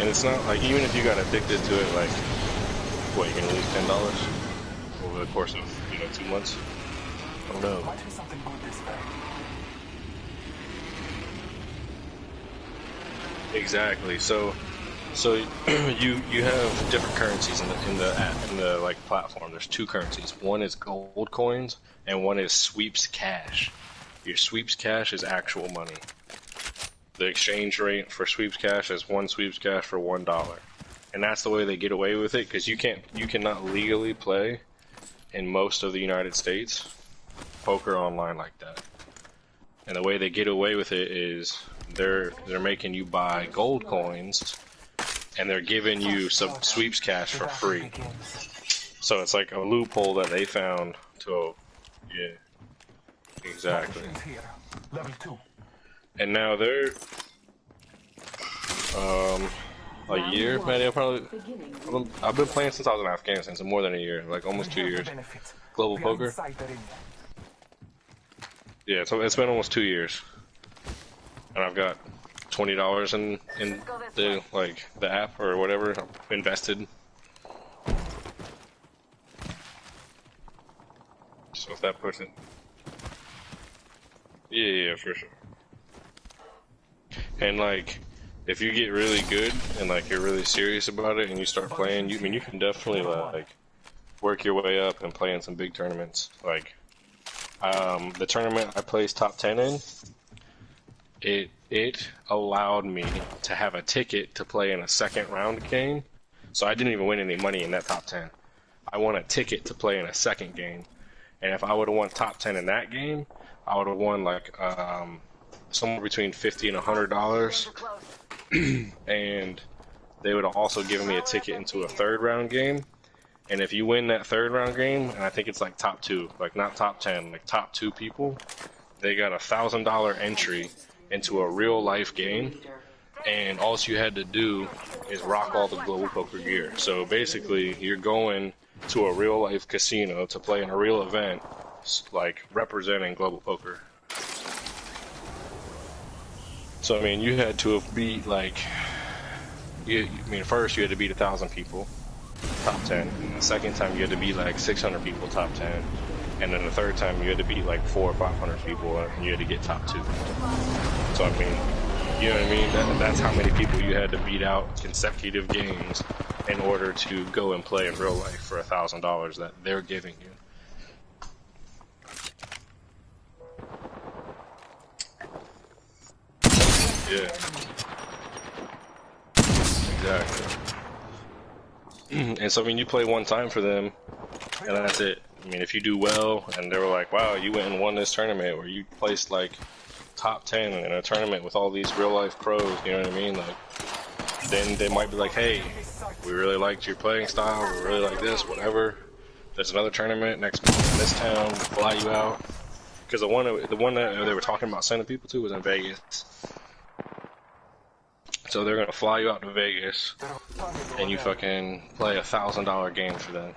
and it's not like, even if you got addicted to it, like, what, you're gonna lose $10 over the course of, 2 months? Oh no. Exactly. So you have different currencies in the app, in the like platform. There's two currencies. One is gold coins and one is sweeps cash. Your sweeps cash is actual money. The exchange rate for sweeps cash is one sweeps cash for $1. And that's the way they get away with it, because you cannot legally play in most of the United States poker online like that. And the way they get away with it is they're making you buy gold coins and they're giving you some sweeps cash for free. So it's like a loophole that they found to, yeah, exactly. And now they're a year, maybe. I've been playing since I was in Afghanistan, so more than a year, like almost 2 years. Global poker. Yeah, so it's been almost 2 years, and I've got $20 in the app or whatever invested. So if that puts it, yeah, for sure. And like, if you get really good and like you're really serious about it and you start playing, you can definitely like work your way up and play in some big tournaments. Like the tournament I placed top 10 in, it allowed me to have a ticket to play in a second round game. So I didn't even win any money in that top 10. I won a ticket to play in a second game. And if I would have won top 10 in that game, I would have won like somewhere between $50 and $100. And they would have also given me a ticket into a third round game. And if you win that third round game, and I think it's like top 2, like not top 10, like top 2 people, they got $1,000 entry into a real life game. And all you had to do is rock all the global poker gear. So basically, you're going to a real life casino to play in a real event, like representing global poker. So I mean, you had to have beat like, first you had to beat 1,000 people, top 10. And the second time you had to beat like 600 people, top 10. And then the third time you had to beat like 400 or 500 people, and you had to get top 2. So I mean, you know what I mean? That's how many people you had to beat out consecutive games in order to go and play in real life for $1,000 that they're giving you. Yeah. Exactly. And so I mean, you play one time for them, and that's it. I mean, if you do well, and they were like, wow, you went and won this tournament, or you placed like top 10 in a tournament with all these real life pros, you know what I mean? Like, then they might be like, hey, we really liked your playing style, we really like this, whatever. There's another tournament next month in this town, we'll fly you out. Because the one that they were talking about sending people to was in Vegas. So they're gonna fly you out to Vegas, and you fucking play $1,000 game for them.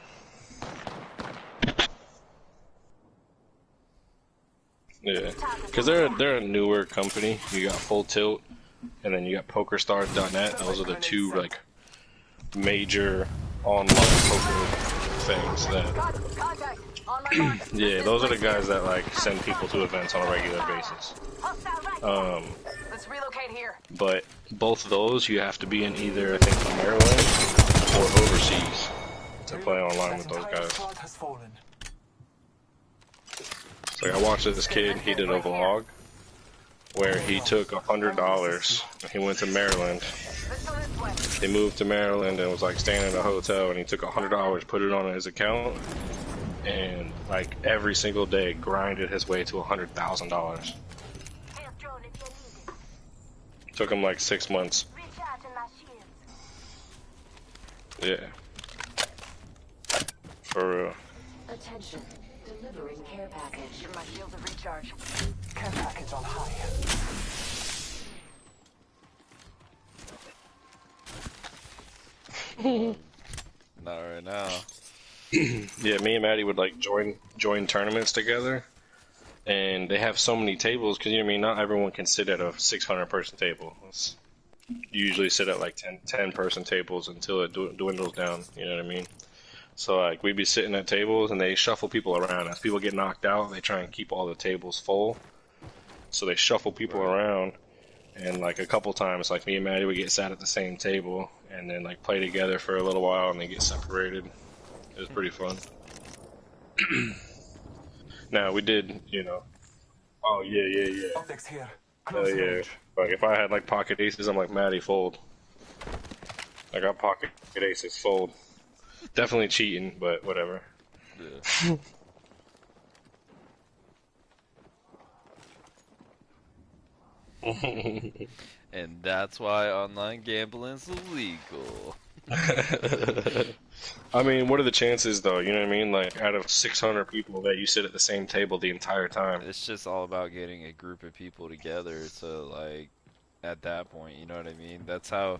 Yeah, because they're a newer company. You got Full Tilt, and then you got PokerStars.net. Those are the two like major online poker things that. Yeah, those are the guys that like send people to events on a regular basis. Let's relocate here. But both of those you have to be in either, I think, Maryland or overseas to play online with those guys. So I watched this kid, he did a vlog where he took $100 and he went to Maryland. He moved to Maryland and was like staying in a hotel, and he took $100, put it on his account, and like every single day grinded his way to $100,000. Took him like 6 months. Yeah. For real. Attention. Delivering care package. Give my shields a recharge. Care package on high. Not right now. Yeah, me and Maddie would like join tournaments together, and they have so many tables because, you know what I mean, not everyone can sit at a 600 person table. It's You usually sit at like 10 person tables until it dwindles down. You know what I mean? So like we'd be sitting at tables and they shuffle people around. As people get knocked out, they try and keep all the tables full. So they shuffle people Right. around, and like a couple times, like me and Maddie would get sat at the same table and then like play together for a little while and then get separated. It was pretty fun. Now we did, you know. Oh yeah. Optics here. Oh Close yeah. range. Like if I had like pocket aces, I'm like Maddie fold. I got pocket aces fold. Definitely cheating, but whatever. Yeah. And that's why online gambling's illegal. I mean, what are the chances though? You know what I mean? Like out of 600 people that you sit at the same table the entire time. It's just all about getting a group of people together to like at that point, you know what I mean? That's how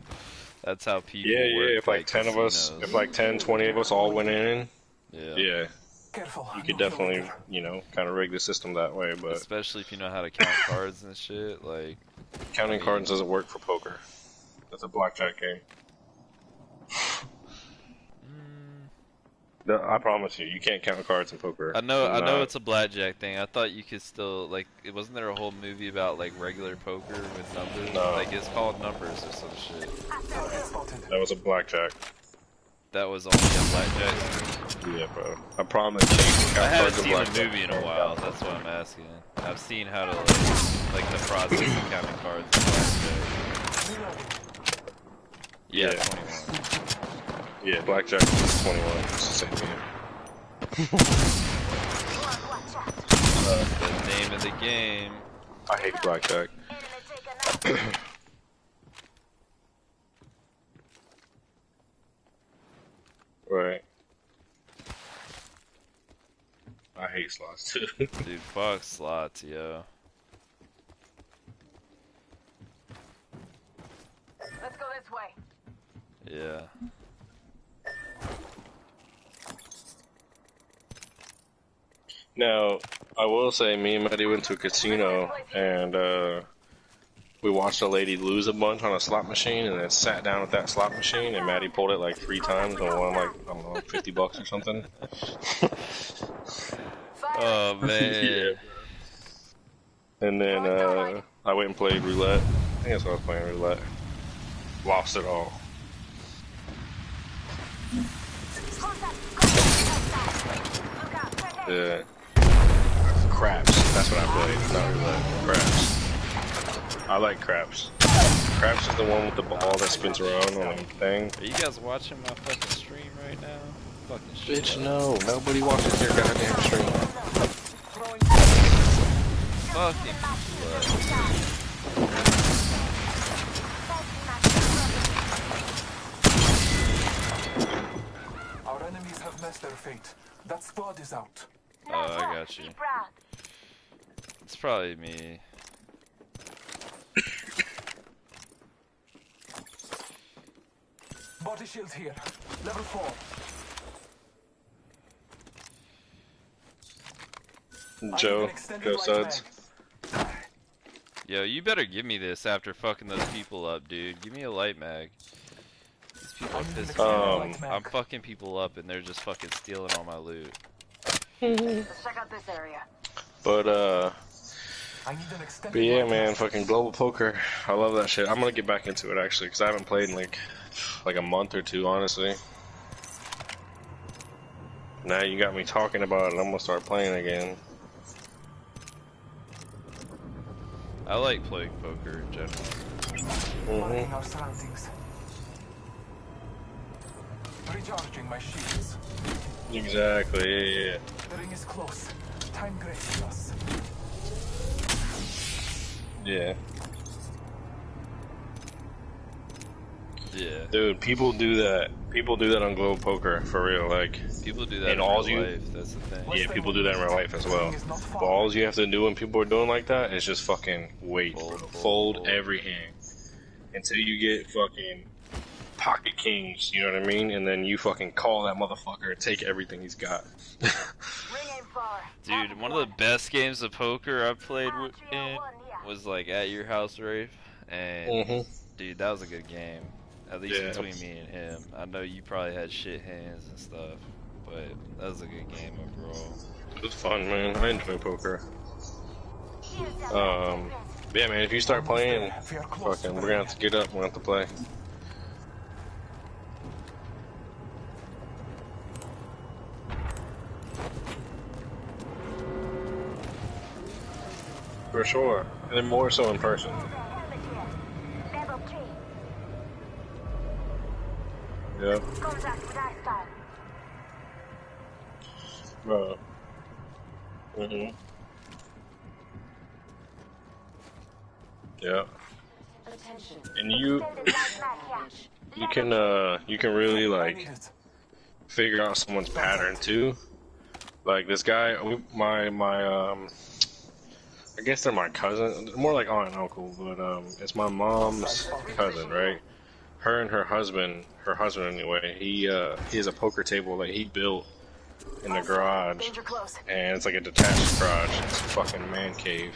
people work. If like 10 of us, casinos. if like 10, 20 of us all went in, Yeah. yeah, Careful. you could definitely, you know, kind of rig the system that way. But Especially if you know how to count cards and shit, like counting cards doesn't work for poker. That's a blackjack game. I promise you, you can't count cards in poker. I know Nah. it's a blackjack thing. I thought you could still like wasn't there a whole movie about like regular poker with numbers? No. Like it's called Numbers or some shit. Target spotted. That was a blackjack. That was only a blackjack. Yeah, bro. I promise you, you can I count haven't cards in seen the blackjack. movie in a while, that's what I'm asking. I've seen how to like the process of counting cards in blackjack. Reloading. Yeah, Yeah. 21. Yeah, blackjack is 21. It's the same game. The name of the game. I hate blackjack. Right. I hate slots too. Dude, fuck slots, yo. Let's go this way. Yeah. Now, I will say, me and Maddie went to a casino and we watched a lady lose a bunch on a slot machine and then sat down at that slot machine and Maddie pulled it like 3 times and won like, I don't know, like $50 or something. Oh man. Yeah. And then I went and played roulette. I think that's what I was playing, roulette. Lost it all. Yeah. Craps. That's what I played. Not roulette. Craps. I like craps. Craps is the one with the ball that spins around on a thing. Are you guys watching my fucking stream right now? Fucking shit. Bitch, no. Nobody watches your goddamn stream. Fucking blood. Our enemies have met their fate. That squad is out. Oh, I got you. It's probably me. Body shield here. Level 4. Joe Suds. Yo, you better give me this after fucking those people up, dude. Give me a light mag. These people are pissing me off. I'm fucking people up and they're just fucking stealing all my loot. Let's check out this area. But I need an extended but yeah, light man, mask. fucking global poker. I love that shit. I'm gonna get back into it actually, cause I haven't played in like a month or two, honestly. Now you got me talking about it. I'm gonna start playing again. I like playing poker in general. Marking our surroundings. Recharging my shields. Exactly. Yeah. The ring is close. Time graces us. Yeah. Yeah. Dude, people do that. People do that on global poker for real. Like, People do that And in all real you- life, that's the thing. yeah, people do that in real life as well. But all you have to do when people are doing like that is just fucking wait, Fold, bro. fold, Fold fold. every hand until you get fucking pocket kings. You know what I mean? And then you fucking call that motherfucker and take everything he's got. Ring aim far. Dude, one of the best games of poker I played in was like at your house, Rafe, and Dude, that was a good game. At least Yeah. between me and him. I know you probably had shit hands and stuff, but that was a good game overall. It was fun, man. I enjoy poker. Yeah, man. If you start playing, fucking, we're gonna have to get up. We're gonna have to play. For sure, and then more so in person. Level 3. Yeah. Contact with hostile. Bro. Yeah. Attention. And you can really like figure out someone's pattern too. Like this guy, I guess they're my cousin. They're more like aunt and uncle, but it's my mom's cousin, right? Her and her husband anyway. He has a poker table that he built in the garage, Danger close. and it's like a detached garage. It's a fucking man cave,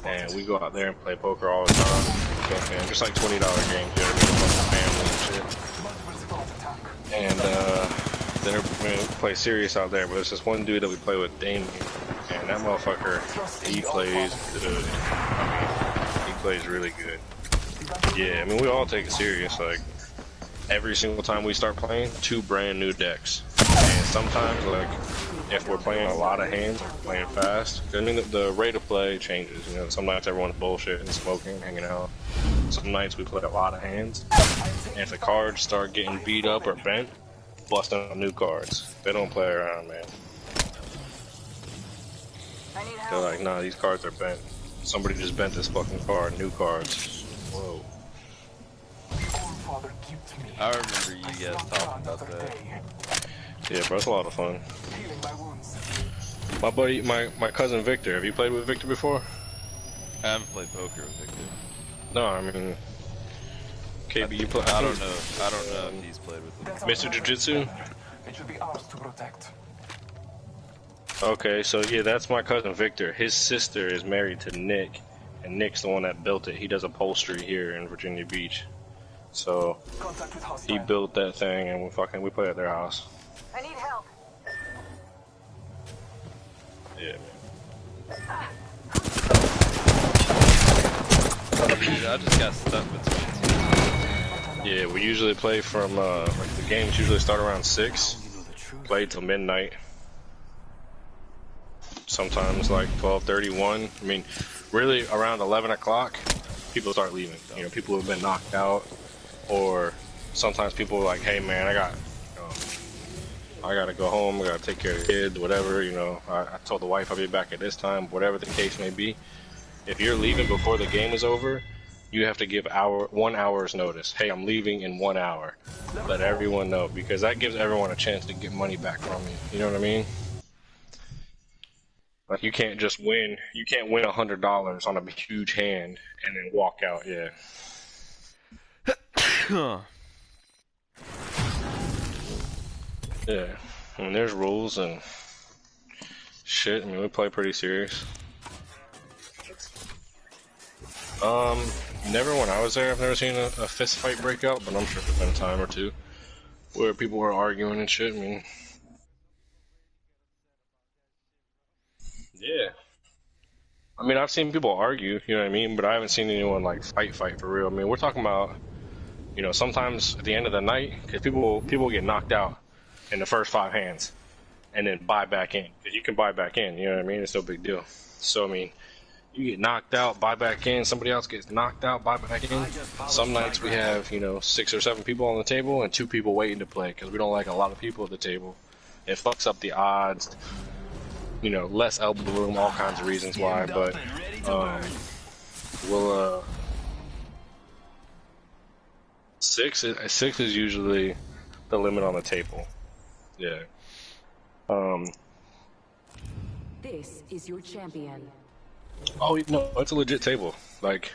and we go out there and play poker all the time. Fucking just like $20 games, you know what I mean? Fucking family and shit. And we play serious out there, but there's this one dude that we play with, Damien, and that motherfucker, he plays good. I mean, he plays really good. Yeah, I mean, we all take it serious. Like every single time we start playing, 2 brand new decks. And sometimes, like, if we're playing a lot of hands, like playing fast, I mean, the rate of play changes. You know, some nights everyone's bullshitting, smoking, hanging out. Some nights we play a lot of hands. And if the cards start getting beat up or bent, busting out new cards. They don't play around, man. I need They're help. like, nah, these cards are bent. Somebody just bent this fucking card. New cards. Whoa. I remember you guys talking about that. Yeah, bro, it's a lot of fun. My buddy, my cousin Victor. Have you played with Victor before? I haven't played poker with Victor. No, I mean, KB, you play. I don't know if he's played with him. Mr. Jiu-Jitsu? It should be ours to protect. Okay, so yeah, that's my cousin Victor. His sister is married to Nick, and Nick's the one that built it. He does upholstery here in Virginia Beach. So Contact with he hostile. built that thing, and we play at their house. I need help. Yeah, man. Dude, I just got stuck between 2. Yeah, we usually play from like the games usually start around 6, play till midnight. Sometimes like 12:31. I mean, really around 11 o'clock, people start leaving. You know, people who have been knocked out, or sometimes people are like, "Hey, man, I gotta go home. I gotta take care of the kids, whatever." You know, I told the wife I'll be back at this time, whatever the case may be. If you're leaving before the game is over, you have to give 1 hour's notice. Hey, I'm leaving in 1 hour. Let everyone know, because that gives everyone a chance to get money back from you. You know what I mean? Like you can't just win. You can't win $100 on a huge hand and then walk out. Yeah. Yeah. I mean, there's rules and shit. I mean, we play pretty serious. Never when I was there. I've never seen a fist fight break out, but I'm sure there's been a time or two where people were arguing and shit. I mean, yeah. I mean, I've seen people argue, you know what I mean, but I haven't seen anyone like fight for real. I mean, we're talking about, you know, sometimes at the end of the night, because people get knocked out in the first 5 hands, and then buy back in, because you can buy back in, you know what I mean? It's no big deal. So I mean, you get knocked out, buy back in. Somebody else gets knocked out, buy back in. Some nights we have, you know, 6 or 7 people on the table and 2 people waiting to play, because we don't like a lot of people at the table. It fucks up the odds. You know, less elbow room, all kinds of reasons why, but we'll 6 is usually the limit on the table. Yeah. This is your champion. Oh no, it's a legit table, like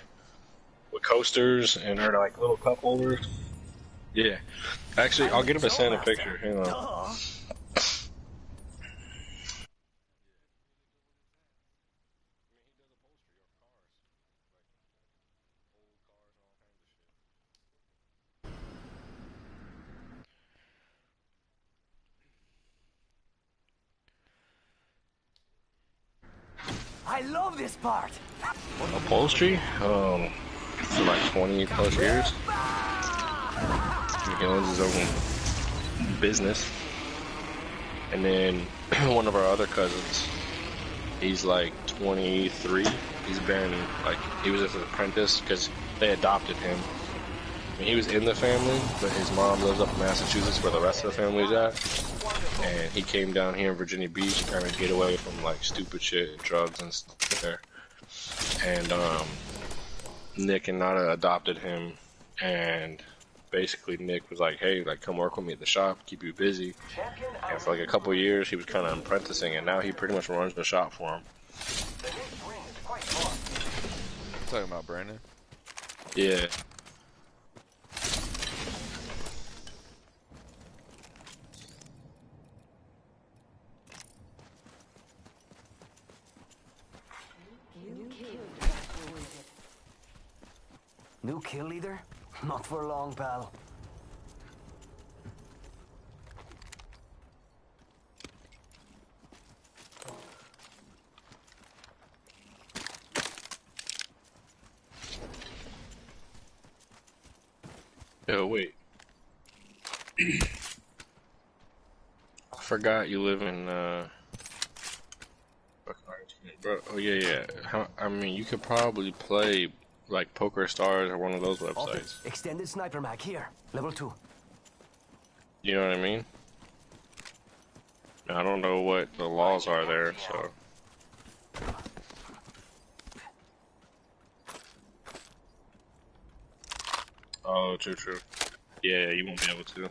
with coasters and they're like little cup holders. Yeah. Actually, I'll get him to send a picture. Hang on. I love this part. Upholstery? For like 20 plus years. He owns his own business. And then one of our other cousins, he's like 23. He's been like, he was just an apprentice because they adopted him. I mean, he was in the family, but his mom lives up in Massachusetts where the rest of the family's at. And he came down here in Virginia Beach to kind of get away from like stupid shit and drugs and stuff there. And Nick and Nada adopted him, and basically Nick was like, hey, like come work with me at the shop, keep you busy. And for like a couple of years he was kind of apprenticing, and now he pretty much runs the shop for him. Talking about Brandon? Yeah. New kill leader? Not for long, pal. Yo, wait. I forgot you live in, bro. Oh, yeah. I mean, you could probably play, like, Poker Stars or one of those websites. Extended sniper mag here. Level 2. You know what I mean? I don't know what the laws are there, so... Oh, true. Yeah, you won't be able to.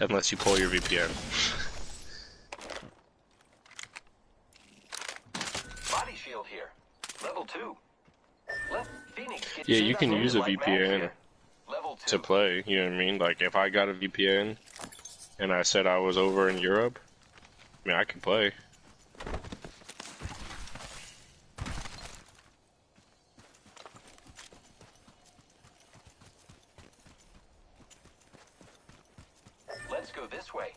Unless you pull your VPN. Body shield here. Level 2. Let Phoenix get Yeah, you can use a VPN Level 2. to play, you know what I mean? Like, if I got a VPN and I said I was over in Europe, I mean, I can play. Let's go this way.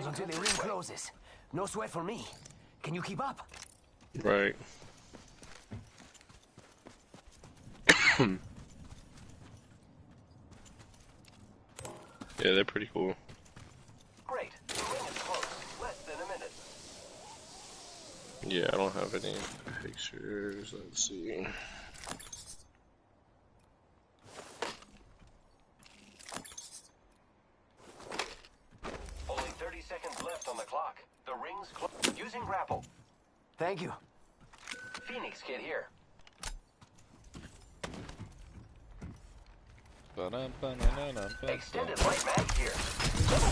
Until the ring closes. No sweat for me. Can you keep up? Right. Yeah, they're pretty cool. Great. The ring is close. Less than a minute. Yeah, I don't have any pictures. Let's see. Only 30 seconds left on the clock. The ring's close. Using grapple. Thank you. Phoenix kid here. Extended light mag here. Level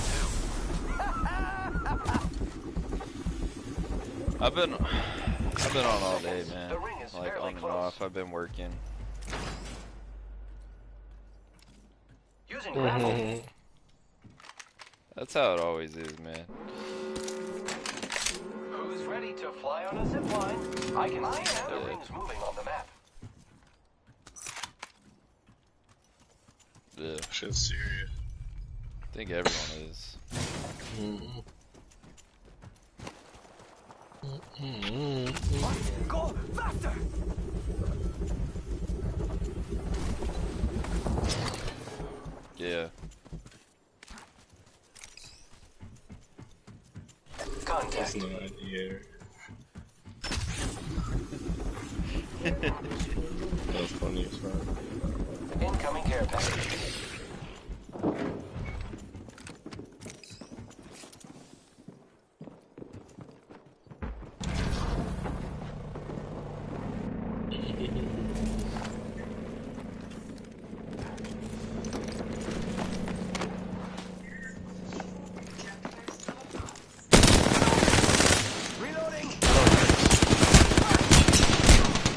2. I've been on all day, man. Like on and off. I've been working. Using grapple. That's how it always is, man. Who's ready to fly on a zip line? I can see the rings moving on the map. Yeah, Shit's serious. I think everyone is. Go faster! Yeah. Contact. No idea. That was funny as fuck. Incoming care package. Reloading!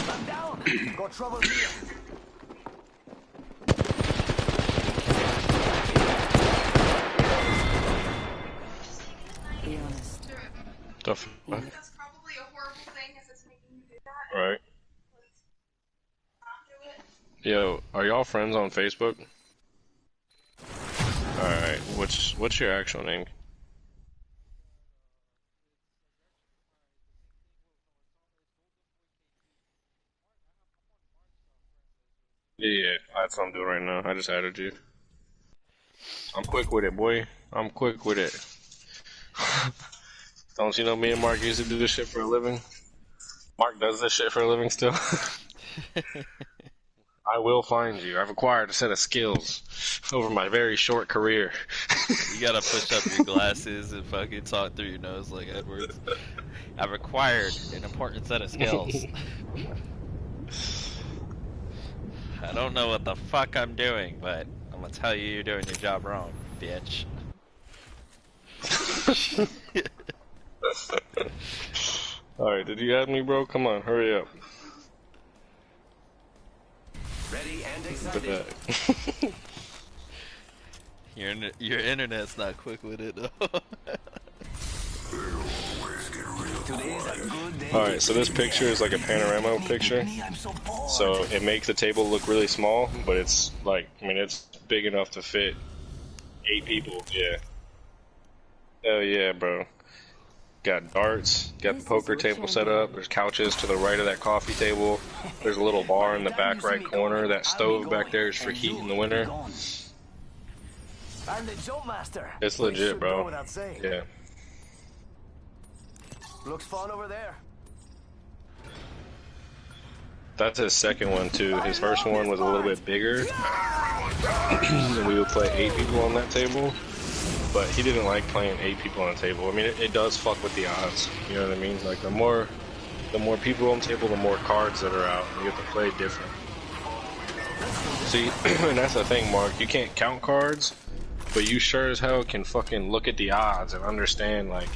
I'm down! Got trouble here. Be honest. Tough. That's probably a horrible thing if it's making you do that. Right. Yo, are y'all friends on Facebook? Alright, what's your actual name? Yeah, that's what I'm doing right now. I just added you. I'm quick with it, boy. I'm quick with it. Don't you know me and Mark used to do this shit for a living? Mark does this shit for a living still. I will find you. I've acquired a set of skills over my very short career. You gotta push up your glasses and fucking talk through your nose like Edwards. I've acquired an important set of skills. I don't know what the fuck I'm doing, but I'm gonna tell you you're doing your job wrong, bitch. Alright, did you add me, bro? Come on, hurry up. Ready and Look excited. at that. Your internet's not quick with it though. Today's a good day. Alright, so this picture is like a panorama picture. So it makes the table look really small, but it's like, I mean, it's big enough to fit 8 people, yeah. Hell yeah, bro. Got darts, got the poker table set up, there's couches to the right of that coffee table, there's a little bar in the back right corner, that stove back there is for heat in the winter. I'm the jump master. It's Which legit, should bro. go without saying. Yeah. Looks fun over there. That's his second one too. His first one was a little bit bigger. And we would play 8 people on that table. But he didn't like playing 8 people on a table. I mean, it does fuck with the odds. You know what I mean? Like the more people on the table, the more cards that are out. You have to play different. See, and that's the thing, Mark. You can't count cards, but you sure as hell can fucking look at the odds and understand like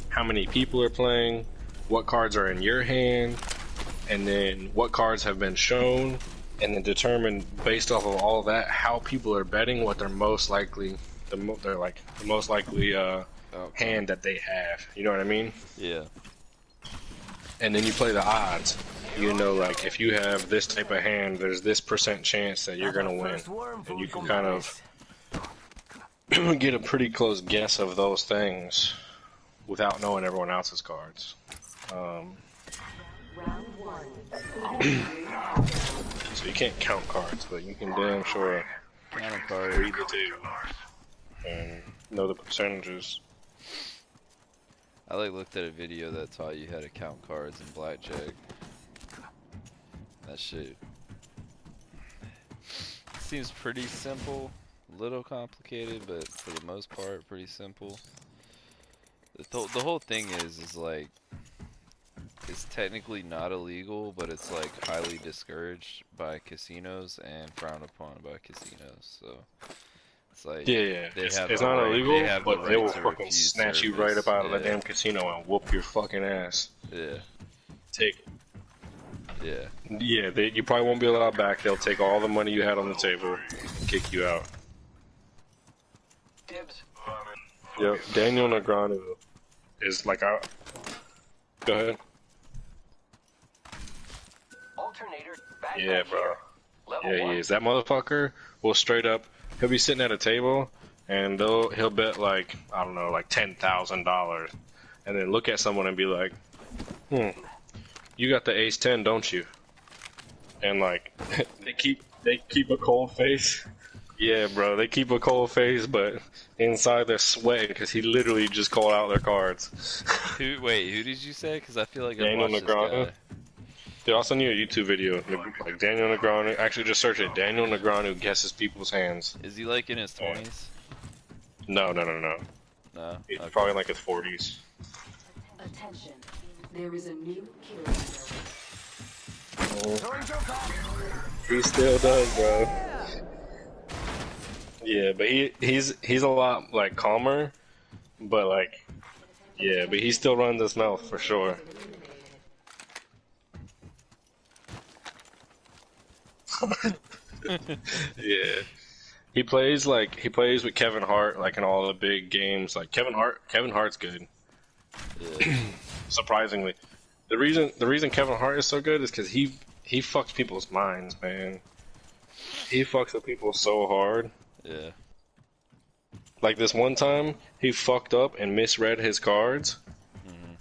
how many people are playing, what cards are in your hand, and then what cards have been shown, and then determine based off of all of that how people are betting what they're most likely, the most likely hand that they have. You know what I mean? Yeah. And then you play the odds. You know, like if you have this type of hand, there's this % chance that you're gonna win, and you can kind of get a pretty close guess of those things without knowing everyone else's cards. Round 1. So you can't count cards, but you can damn sure Count a card. read the table and know the percentages. I looked at a video that taught you how to count cards in blackjack. That shit seems pretty simple, a little complicated, but for the most part, pretty simple. The whole thing is like, it's technically not illegal, but it's like highly discouraged by casinos and frowned upon by casinos. So it's like, Yeah. they It's have not the right- illegal, they have the but they right will to fucking refuse snatch you service. right up out of that Yeah. damn casino and whoop your fucking ass. Yeah, Take it. yeah. Yeah, you probably won't be allowed back. They'll take all the money you had on the table and kick you out. Dibs. Yep, Daniel Negreanu is like a... Go ahead. Alternator. Back Yeah, back bro. here. Level Yeah, 1. he is. That motherfucker will straight up... He'll be sitting at a table, and he'll bet like, I don't know, like $10,000. And then look at someone and be like, you got the ace 10, don't you? And like, they keep a cold face. Yeah, bro, they keep a cold face, but inside they're sweating because he literally just called out their cards. Wait, who did you say? Because I feel like I've Daniel watched Negreanu. this Dude, I'll send you a YouTube video. Like Daniel Negreanu. Actually, just search it. Daniel Negreanu guesses people's hands. guy. Is he like in his 20s? No. No. He's Okay. probably in like his 40s. Attention. There is a new kill leader. He still does, bro. Yeah, but he's a lot like calmer, but like, yeah, but he still runs his mouth for sure. Yeah, he plays with Kevin Hart like in all the big games. Like Kevin Hart's good. Yeah. Surprisingly, the reason Kevin Hart is so good is because he fucks people's minds, man. He fucks with people so hard. Yeah. Like this one time, he fucked up and misread his cards,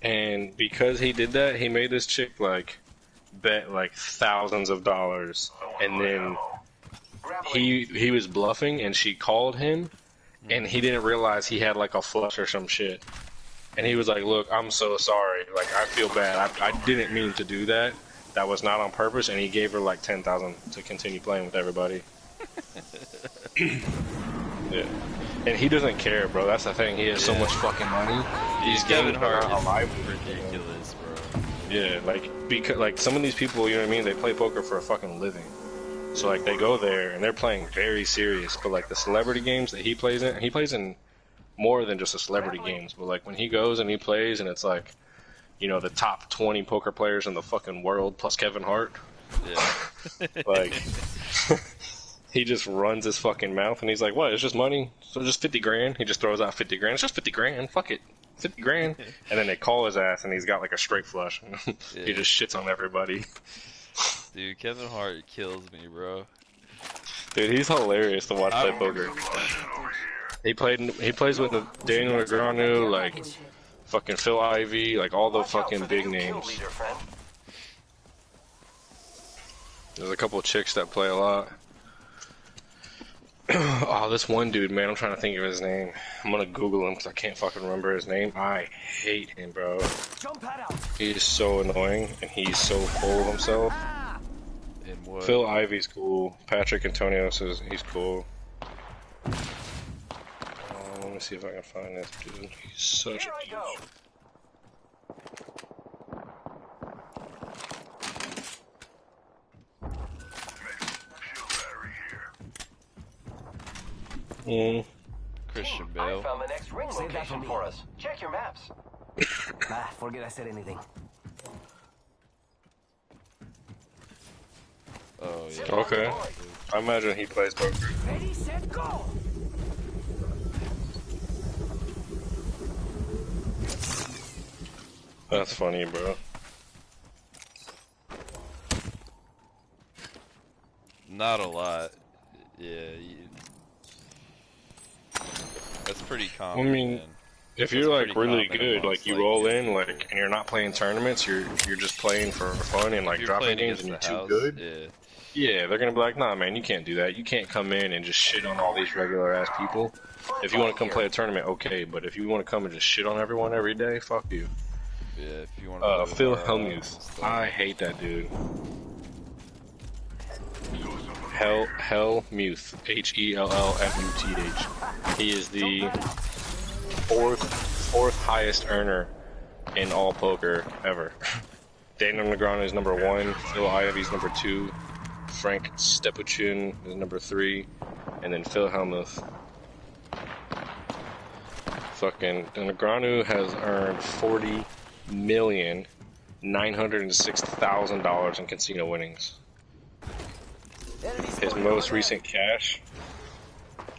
and because he did that, he made this chick like bet like thousands of dollars, and then he was bluffing, and she called him, and he didn't realize he had like a flush or some shit, and he was like, "Look, I'm so sorry. Like I feel bad. I didn't mean to do that. That was not on purpose." And he gave her like 10,000 to continue playing with everybody. Yeah. And he doesn't care, bro. That's the thing. He has so much fucking money. These Kevin games Hart are is alive. ridiculous, bro. Yeah, like because like some of these people, you know what I mean? They play poker for a fucking living. So like they go there and they're playing very serious. But like the celebrity games that he plays in, he plays in more than just the celebrity games. But like when he goes and he plays and it's like, you know, the top 20 poker players in the fucking world plus Kevin Hart. Yeah. Like. He just runs his fucking mouth and he's like, "What? It's just money. So just 50 grand." He just throws out 50 grand. It's just 50 grand. Fuck it. 50 grand. And then they call his ass and he's got like a straight flush. Yeah. He just shits on everybody. Dude, Kevin Hart kills me, bro. Dude, he's hilarious to watch play poker. He plays with Daniel Negreanu, like fucking Phil Ivey, like all the fucking big names. There's a couple of chicks that play a lot. Oh, this one dude, man, I'm trying to think of his name. I'm gonna Google him because I can't fucking remember his name. I hate him, bro. He is so annoying, and he's so full of himself. And what? Phil Ivey's cool. Patrick Antonio says he's cool. Let me see if I can find this dude. He's such a douche. Christian I Bale. found the next ring Save that location for me. for us. Check your maps. Forget I said anything. Oh, yeah. Okay. I imagine he plays poker. Ready, set, go! That's funny, bro. Not a lot. Yeah. That's pretty common. I mean, man. if That's you're like pretty really common good, amongst, like you like, roll good in, people. like, and you're not playing tournaments, you're just playing for fun and like If you're dropping playing games, and against you're the too house, good. Yeah. Yeah, they're gonna be like, "Nah, man, you can't do that. You can't come in and just shit on all these regular ass people. If you want to come play a tournament, okay, but if you want to come and just shit on everyone every day, fuck you." Yeah, if you want to Phil Hellmuth. I hate that dude. Hellmuth. Hellmuth. He is the fourth highest earner in all poker ever. Daniel Negreanu is number 1. Phil Ivey's number 2. Frank Stepuchin is number 3. And then Phil Hellmuth. Fucking Negreanu has earned $40,906,000 in casino winnings. His most recent cash.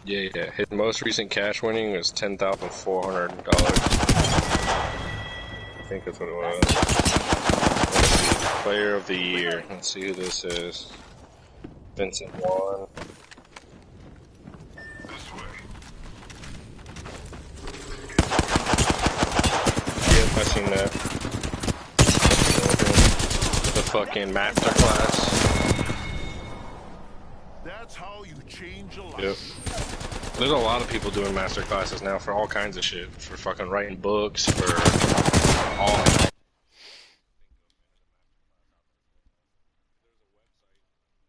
Yeah. His most recent cash winning was $10,400. I think that's what it was. Player of the year. Let's see who this is. Vincent Juan. Yep, I seen that. The fucking masterclass. That's how you change a life. Yep. There's a lot of people doing master classes now for all kinds of shit. For fucking writing books, for